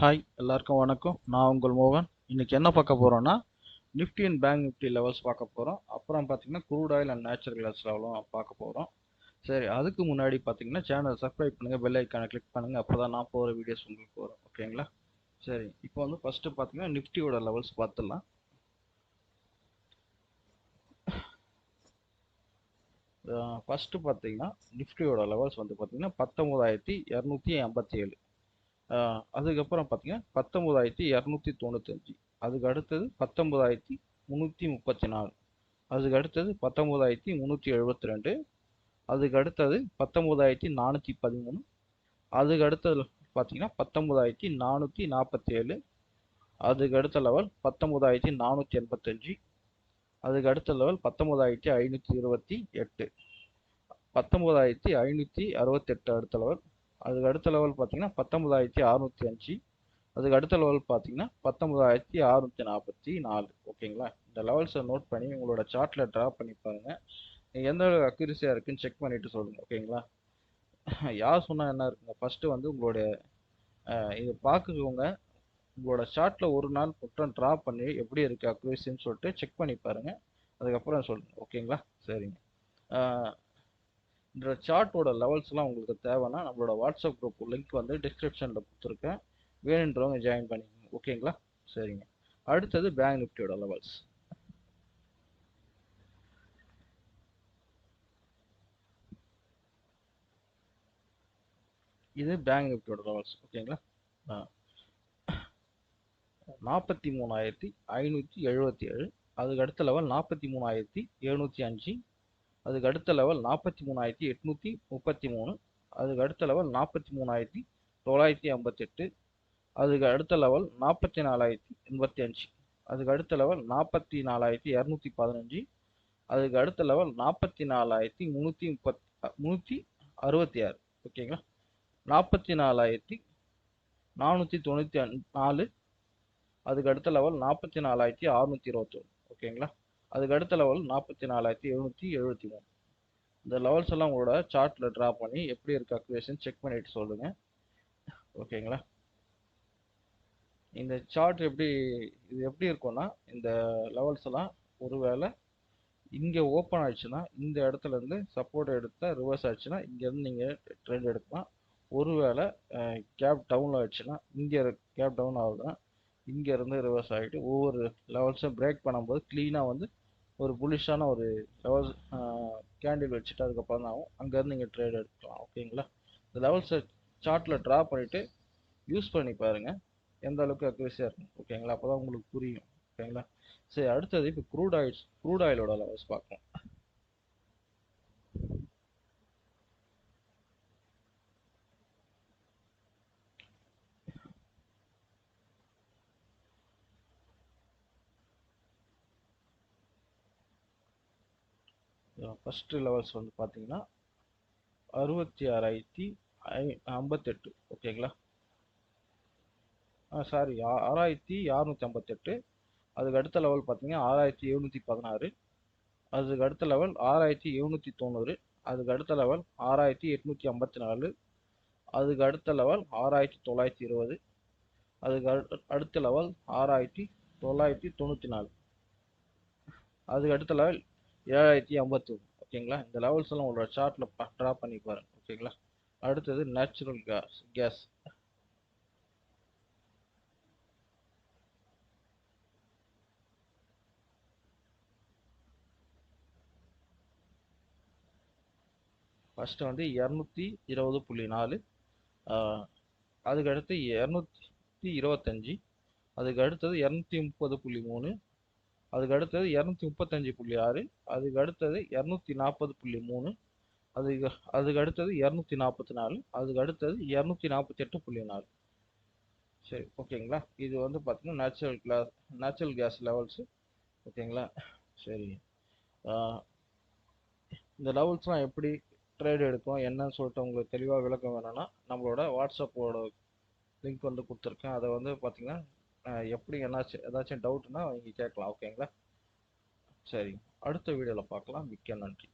Hi எல்லாருக்கும் வணக்கம். நான் உங்கள் மோகன். இன்னைக்கு என்ன பார்க்க போறோம்னா Nifty and bank Nifty levels பார்க்க போறோம். அப்புறம் பார்த்தீங்கன்னா crude oil and natural gas லெவலும் பார்க்க போறோம். சரி, அதுக்கு முன்னாடி பார்த்தீங்கன்னா சேனல் சப்ஸ்கிரைப் பண்ணுங்க, பெல் ஐக்கானை கிளிக் பண்ணுங்க. அப்பதான் நான் போகிற வீடியோஸ் உங்களுக்கு வரும். ஓகேங்களா? சரி, இப்போ வந்து ஃபர்ஸ்ட் பார்த்தீங்கன்னா நிஃப்டியோட லெவல்ஸ் பார்த்துடலாம். ஃபர்ஸ்ட் பார்த்தீங்கன்னா நிஃப்டியோட லெவல்ஸ் வந்து பார்த்தீங்கன்னா 19,287. அதுக்கப்புறம் பார்த்தீங்கன்னா 19,295. அதுக்கு அடுத்தது 19,334. அதுக்கு அடுத்தது 19,372. அதுக்கு அடுத்தது 19,413. அதுக்கு அடுத்தது பார்த்தீங்கன்னா 19,447. அதுக்கு அடுத்த லெவல் 19,485. அதுக்கு அடுத்த லெவல் 19,528. 19,568 அடுத்த லெவல். அதுக்கு அடுத்த லெவல் பார்த்தீங்கன்னா 19,605. அதுக்கு அடுத்த லெவல் பார்த்தீங்கன்னா 19,644. ஓகேங்களா? இந்த லெவல்ஸை நோட் பண்ணி உங்களோட சார்ட்ல ட்ரா பண்ணி பாருங்க. எந்த அக்யூரஸியா இருக்குன்னு செக் பண்ணிட்டு சொல்லுங்க. ஓகேங்களா? யார் சொன்னா என்ன இருக்குங்க, ஃபர்ஸ்ட் வந்து உங்களுடைய இது பார்க்குறவங்க உங்களோட சார்ட்ல ஒரு நாள் மட்டும் ட்ரா பண்ணி எப்படி இருக்கு அக்யூரஸின்னு சொல்லிட்டு செக் பண்ணி பாருங்க. அதுக்கப்புறம் சொல்லுங்க. ஓகேங்களா? சரிங்க. அஹ் இந்த சார்ட்டோட லெவல்ஸ்லாம் உங்களுக்கு தேவைன்னா நம்மளோட வாட்ஸ்அப் குரூப் லிங்க் வந்து டிஸ்கிரிப்ஷனில் கொடுத்துருக்கேன். வேணுன்றவங்க ஜாயின் பண்ணிக்கோங்க. ஓகேங்களா? சரிங்க. அடுத்தது பேங்க் நிஃப்டியோட லெவல்ஸ். இது பேங்க் நிஃப்டியோட லெவல்ஸ். ஓகேங்களா? 43,577. அதுக்கு அடுத்த லெவல் 43,705. அதுக்கு அடுத்த லெவல் 43,833. அதுக்கு அடுத்த லெவல் 43,958. அதுக்கு அடுத்த லெவல் 44,085. அதுக்கு அடுத்த லெவல் 44,215. அதுக்கு அடுத்த லெவல் 44,366. ஓகேங்களா? 44,494. அதுக்கு அடுத்த லெவல் 44,621. ஓகேங்களா? அதுக்கு அடுத்த லெவல் 44,773. இந்த லெவல்ஸ் எல்லாம் உங்களோட சார்ட்ல டிரா பண்ணி எப்படி இருக்கு அக்யூரேஷன் செக் பண்ணிட்டு சொல்லுங்க. ஓகேங்களா? இந்த சார்ட் இது எப்படி இருக்கும்னா, இந்த லெவல்ஸ் எல்லாம் ஒருவேளை இங்க ஓப்பன் ஆயிடுச்சுன்னா இந்த இடத்துல இருந்து சப்போர்ட் எடுத்தா ரிவர்ஸ் ஆயிடுச்சுன்னா இங்க இருந்து நீங்க ட்ரேட் எடுக்கலாம். ஒருவேளை கேப் டவுன் ஆயிடுச்சுன்னா இங்க கேப் டவுன் ஆகுதுன்னா இங்க இருந்து ரிவர்ஸ் ஆகிட்டு ஒவ்வொரு லெவல்ஸும் பிரேக் பண்ணும்போது கிளீனா வந்து ஒரு புலிஷான ஒரு லெவல் கேண்டில் வச்சுட்டு அதுக்கப்புறம் தான் ஆகும். அங்கேருந்து நீங்கள் ட்ரேட் எடுக்கலாம். ஓகேங்களா? இந்த லெவல்ஸை சார்ட்டில் ட்ரா பண்ணிவிட்டு யூஸ் பண்ணி பாருங்கள் எந்த அளவுக்கு அக்யூரஸியாக இருக்கும். ஓகேங்களா? அப்போ தான் உங்களுக்கு புரியும். ஓகேங்களா? சரி, அடுத்தது இப்போ க்ரூட் ஆயிலோட லெவல்ஸ் பார்க்கலாம். ஃபர்ஸ்ட் லெவல்ஸ் வந்து பார்த்தீங்கன்னா 66,058. ஓகேங்களா? சாரி, 6,658. அதுக்கு அடுத்த லெவல் பார்த்தீங்கன்னா 6,716. அதுக்கு அடுத்த லெவல் 6,790. அதுக்கு அடுத்த லெவல் 6,854. அதுக்கு அடுத்த லெவல் 6,920. அதுக்கு அடுத்த லெவல் 6,994. அதுக்கு அடுத்த லெவல் 7,051. ஓகேங்களா? இந்த லெவல்ஸ் எல்லாம் உங்களோட சார்ட்ல ட்ரா பண்ணி பாருங்க. ஓகேங்களா? அடுத்தது நேச்சுரல் கேஸ். ஃபர்ஸ்ட் வந்து 220.4. அதுக்கு அடுத்து 225. அதுக்கு அடுத்தது 230.3. அதுக்கு அடுத்தது 235.6. அதுக்கு அடுத்தது 240.3. அதுக்கு அதுக்கு அடுத்தது 244. அதுக்கு அடுத்தது 248.4. சரி, ஓகேங்களா? இது வந்து பார்த்தீங்கன்னா நேச்சுரல் கேஸ் லெவல்ஸு. ஓகேங்களா? சரி. இந்த லெவல்ஸ்லாம் எப்படி ட்ரேட் எடுக்கும் என்னன்னு சொல்லிட்டு உங்களுக்கு தெளிவாக விளக்கம் வேணும்னா நம்மளோட வாட்ஸ்அப்போட லிங்க் வந்து கொடுத்துருக்கேன். அதை வந்து பார்த்தீங்கன்னா எப்படி ஏதாச்சும் டவுட்னா நீங்கள் கேட்கலாம். ஓகேங்களா? சரி, அடுத்த வீடியோவில் பார்க்கலாம். மிக்க நன்றி.